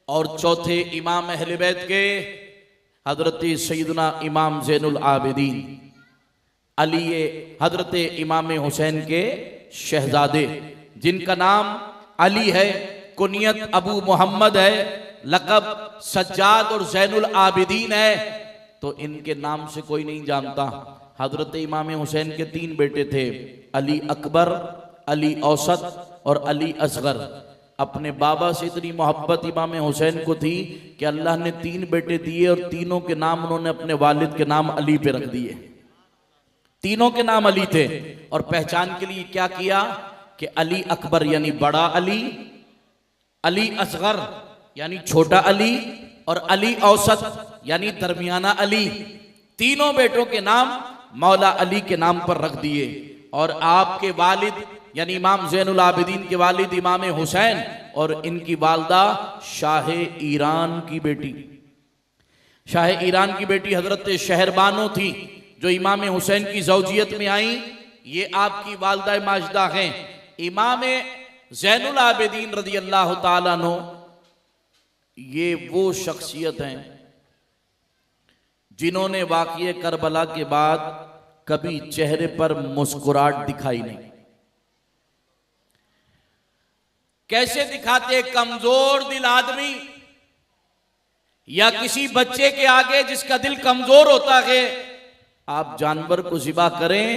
और चौथे इमाम अहले बैत के हजरत सैयदना इमाम ज़ैनुल आबिदीन अली, हजरत इमाम हुसैन के शहजादे, जिनका नाम अली है, कुनियत अबू मोहम्मद है, लक़ब सज्जाद और ज़ैनुल आबिदीन है। तो इनके नाम से कोई नहीं जानता। हजरत इमाम हुसैन के 3 बेटे थे, अली अकबर, अली औसत और अली असगर। अपने बाबा से इतनी मोहब्बत इमाम हुसैन को थी कि अल्लाह ने 3 बेटे दिए और तीनों के नाम उन्होंने अपने वालिद के नाम अली पे रख दिए। तीनों के नाम अली थे। और पहचान के लिए क्या किया कि अली अकबर यानी बड़ा अली, अली असगर यानी छोटा अली, और अली औसत यानी दरमियाना अली, तीनों बेटों के नाम मौला अली के नाम पर रख दिए। और आपके वालिद यानी इमाम ज़ैनुल आबिदीन के वालिद इमाम हुसैन और इनकी वालदा शाह ईरान की बेटी, शाह ईरान की बेटी हजरत शहरबानो थी, जो इमाम हुसैन की ज़ौजियत में आई। ये आपकी वालदा माजदा हैं। इमाम ज़ैनुल आबिदीन रज़ी अल्लाह ताला अन्हु, ये वो शख्सियत हैं जिन्होंने वाक़िए करबला के बाद कभी चेहरे पर मुस्कुराहट दिखाई नहीं। कैसे दिखाते? कमजोर दिल आदमी या किसी बच्चे के आगे जिसका दिल कमजोर होता है, आप जानवर को ज़िबा करें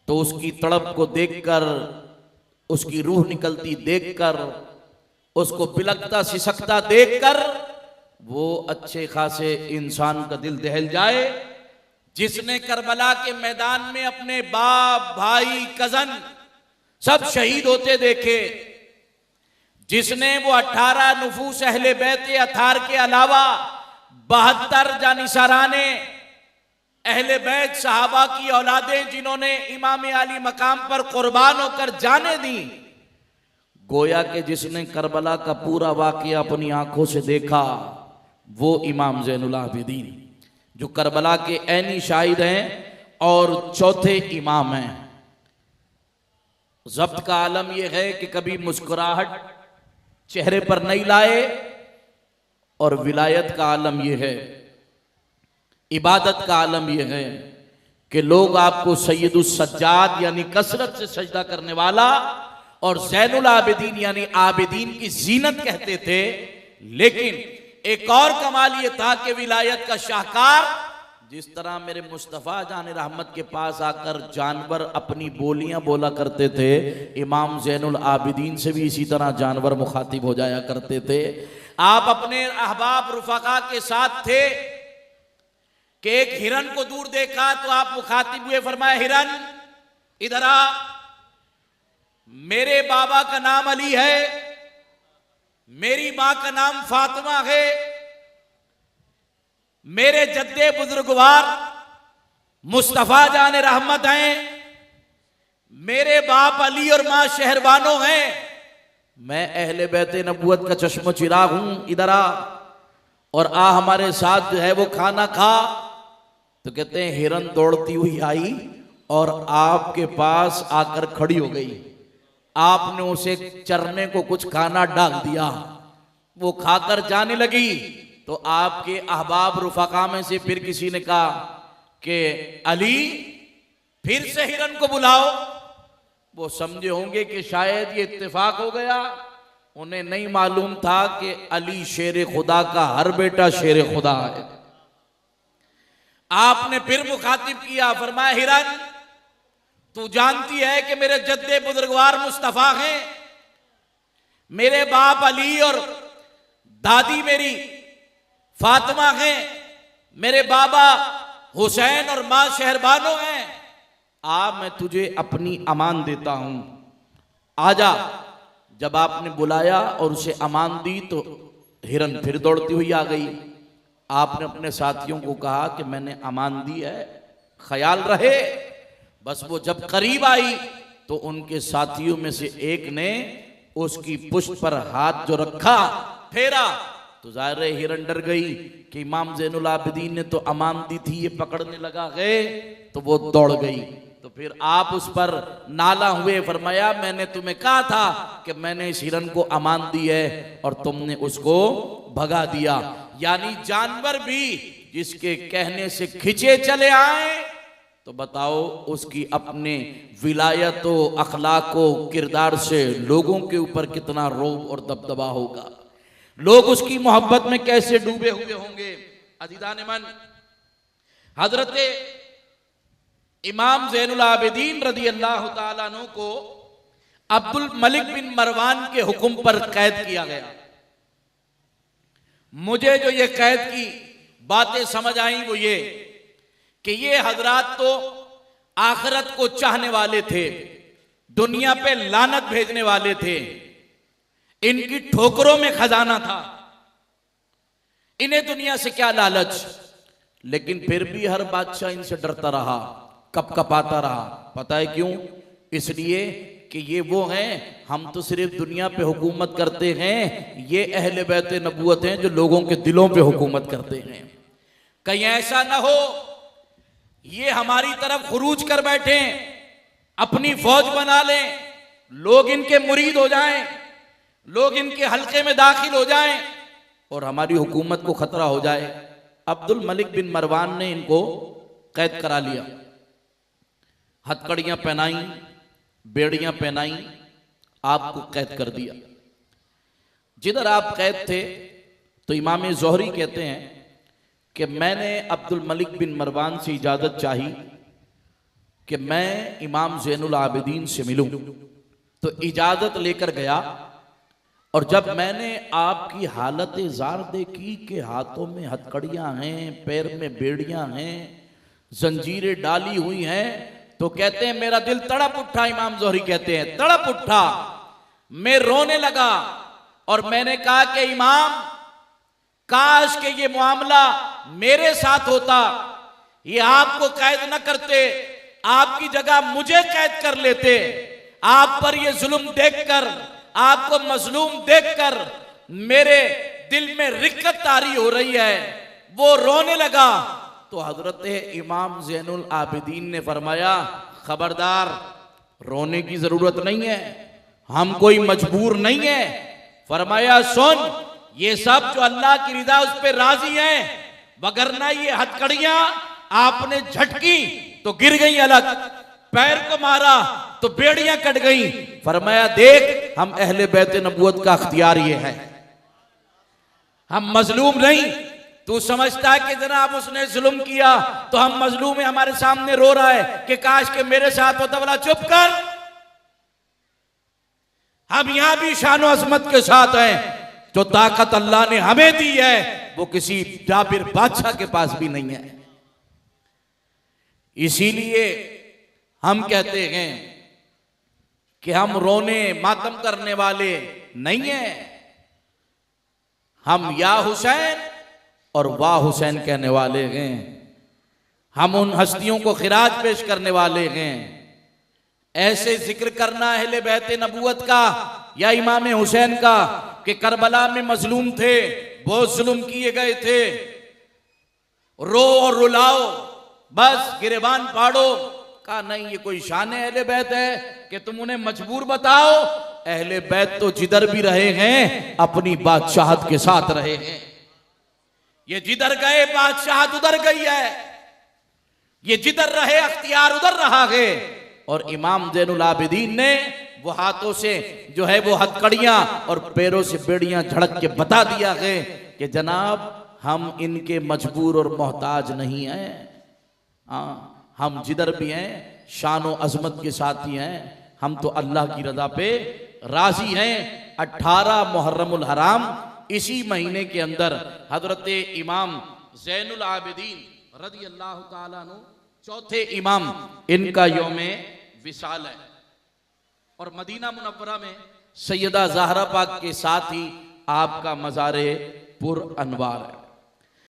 तो उसकी तड़प को देखकर, उसकी रूह निकलती देखकर, उसको बिलकता सिसकता देखकर वो अच्छे खासे इंसान का दिल दहल जाए। जिसने करबला के मैदान में अपने बाप, भाई, कजन सब शहीद होते देखे, जिसने वो 18 नुफूस अहले बैत अथार के अलावा 72 जानिसाराने अहले बैत सहाबा की औलादें जिन्होंने इमाम आली मकाम पर कुर्बान होकर जाने दी, गोया के जिसने करबला का पूरा वाक़या अपनी आंखों से देखा, वो इमाम ज़ैनुल आबिदीन जो करबला के ऐनी शाहिद हैं और चौथे इमाम हैं। ज़ब्त का आलम यह है कि कभी मुस्कुराहट चेहरे पर नहीं लाए, और विलायत का आलम यह है, इबादत का आलम यह है कि लोग आपको सैयदुस सज्जाद यानी कसरत से सजदा करने वाला और ज़ैनुल आबिदीन यानी आबिदीन की जीनत कहते थे। लेकिन एक और कमाल ये था कि विलायत का शाहकार, जिस तरह मेरे मुस्तफ़ा जान रहमत के पास आकर जानवर अपनी बोलियां बोला करते थे, इमाम ज़ैनुल आबिदीन से भी इसी तरह जानवर मुखातिब हो जाया करते थे। आप अपने अहबाब रुफका के साथ थे कि एक हिरन को दूर देखा तो आप मुखातिब हुए, फरमाया हिरन इधर आ, मेरे बाबा का नाम अली है, मेरी मां का नाम फातिमा है, मेरे जद्दे बुजुर्गवार मुस्तफा जान रहमत हैं, मेरे बाप अली और मां शहरबानो हैं, मैं अहले बैते नबूवत का चश्म चिराग हूं, इधर आ और आ हमारे साथ जो है वो खाना खा। तो कहते हैं हिरन दौड़ती हुई आई और आपके पास आकर खड़ी हो गई। आपने उसे चरने को कुछ खाना डाल दिया, वो खाकर जाने लगी। तो आपके अहबाब रुफका में से फिर किसी ने कहा कि अली फिर से हिरन को बुलाओ। वो समझे होंगे कि शायद ये इत्तेफाक हो गया। उन्हें नहीं मालूम था कि अली शेर खुदा का हर बेटा शेर खुदा है। आपने फिर मुखातिब किया, फरमाया हिरन तू जानती है कि मेरे जद्दे बुजुर्गवार मुस्तफा हैं, मेरे बाप अली और दादी मेरी फातिमा हैं, मेरे बाबा हुसैन और मां शहरबानो हैं। मैं तुझे अपनी अमान देता हूं, आजा। जब आपने बुलाया और उसे अमान दी तो हिरन फिर दौड़ती हुई आ गई। आपने अपने साथियों को कहा कि मैंने अमान दी है, ख्याल रहे। बस वो जब करीब आई तो उनके साथियों में से एक ने उसकी पुष्ट पर हाथ जो रखा, फेरा, तो जाहिर है हिरन डर गई कि इमाम ज़ैनुल आबिदीन ने तो अमान दी थी, ये पकड़ने लगा गए, तो वो दौड़ गई। तो फिर आप उस पर नाला हुए, फरमाया मैंने तुम्हें कहा था कि मैंने इस हिरन को अमान दी है और तुमने उसको भगा दिया। यानी जानवर भी जिसके कहने से खिंचे चले आए तो बताओ उसकी अपने विलायतो अखलाको किरदार से लोगों के ऊपर कितना रौब और दबदबा होगा, लोग उसकी मोहब्बत में कैसे डूबे हुए होंगे। अज़ीज़ान मन, हजरत इमाम ज़ैनुल आबिदीन रज़ी अल्लाह ताला अन्हु को अब्दुल मलिक बिन मरवान के हुक्म पर कैद किया गया। मुझे जो ये कैद की बातें समझ आई वो ये कि ये हजरात तो आखिरत को चाहने वाले थे, दुनिया पे लानत भेजने वाले थे, इनकी ठोकरों में खजाना था, इन्हें दुनिया से क्या लालच। लेकिन फिर भी हर बादशाह इनसे डरता रहा, कपकपाता रहा। पता है क्यों? इसलिए कि ये वो हैं, हम तो सिर्फ दुनिया पे हुकूमत करते हैं, ये अहले बैत नबूवत हैं जो लोगों के दिलों पे हुकूमत करते हैं। कहीं ऐसा ना हो ये हमारी तरफ खुरूज कर बैठे, अपनी फौज बना लें, लोग इनके मुरीद हो जाएं, लोग इनके हल्के में दाखिल हो जाएं और हमारी हुकूमत को खतरा हो जाए। अब्दुल मलिक बिन मरवान ने इनको कैद करा लिया, हथकड़ियां पहनाई, बेड़ियां पहनाई, आपको कैद कर दिया। जिधर आप कैद थे तो इमाम ज़ोहरी कहते हैं कि मैंने अब्दुल मलिक बिन मरवान से इजाज़त चाही कि मैं इमाम ज़ैनुल आबिदीन से मिलूं, तो इजाज़त लेकर गया और जब मैंने आपकी हालत ज़ार देखी कि हाथों में हथकड़ियाँ हैं, पैर में बेड़ियाँ हैं, जंजीरें डाली हुई हैं, तो कहते हैं मेरा दिल तड़प उठा। इमाम ज़ोहरी कहते हैं तड़प उठा, मैं रोने लगा और मैंने कहा कि इमाम, काश के ये मामला मेरे साथ होता, ये आपको कैद न करते, आपकी जगह मुझे कैद कर लेते। आप पर ये जुल्म देखकर, आपको मजलूम देखकर मेरे दिल में रिक्कत तारी हो रही है। वो रोने लगा तो हजरत इमाम ज़ैनुल आबिदीन ने फरमाया खबरदार, रोने की जरूरत नहीं है, हम कोई मजबूर नहीं है। फरमाया सुन, ये सब जो अल्लाह की रिदा उस पर राजी है, वगरना ये हथकड़ियां आपने झटकी तो गिर गई अलग, पैर को मारा तो बेड़ियां कट गई। फरमाया देख, हम अहले बैत नबूवत का अख्तियार ये है, हम मजलूम नहीं। तू समझता है कि जनाब उसने जुल्म किया तो हम मजलूम है, हमारे सामने रो रहा है कि काश के मेरे साथ होता। बोला चुप कर, हम यहां भी शान और अजमत के साथ हैं। जो ताकत अल्लाह ने हमें दी है वो किसी जाबिर बादशाह के पास भी नहीं है। इसीलिए हम कहते हैं कि हम रोने मातम करने वाले नहीं हैं, हम या हुसैन और वाह हुसैन कहने वाले हैं। हम उन हस्तियों को खिराज पेश करने वाले हैं। ऐसे जिक्र करना अहले बैत नबूवत का या इमाम हुसैन का कि करबला में मजलूम थे, बहुत जुल्म किए गए थे, रो और रुलाओ, बस गिरेबान फाड़ो। कहा नहीं, ये कोई शान अहले बैत है कि तुम उन्हें मजबूर बताओ। अहले बैत तो जिधर भी रहे हैं अपनी बादशाहत के साथ रहे हैं। ये जिधर गए बादशाहत उधर गई है, ये जिधर रहे अख्तियार उधर रहा है। और इमाम ज़ैनुल आबिदीन ने वो हाथों से जो है वो हथकड़ियां और पैरों से बेड़ियां झड़क के बता दिया है कि जनाब हम इनके मजबूर और मोहताज नहीं हैं। हम जिधर भी हैं शान और अजमत के साथ ही हैं। हम तो अल्लाह की रजा पे राजी हैं। 18 मुहर्रमुल हराम, इसी महीने के अंदर हजरत इमाम ज़ैनुल आबिदीन रज़ी अल्लाह ताला अन्हु चौथे इमाम, इनका यौमे विसाल है। और मदीना मुनव्वरा में सैयदा ज़हरा पाक के साथ ही आपका मज़ारे पुर अनवार है।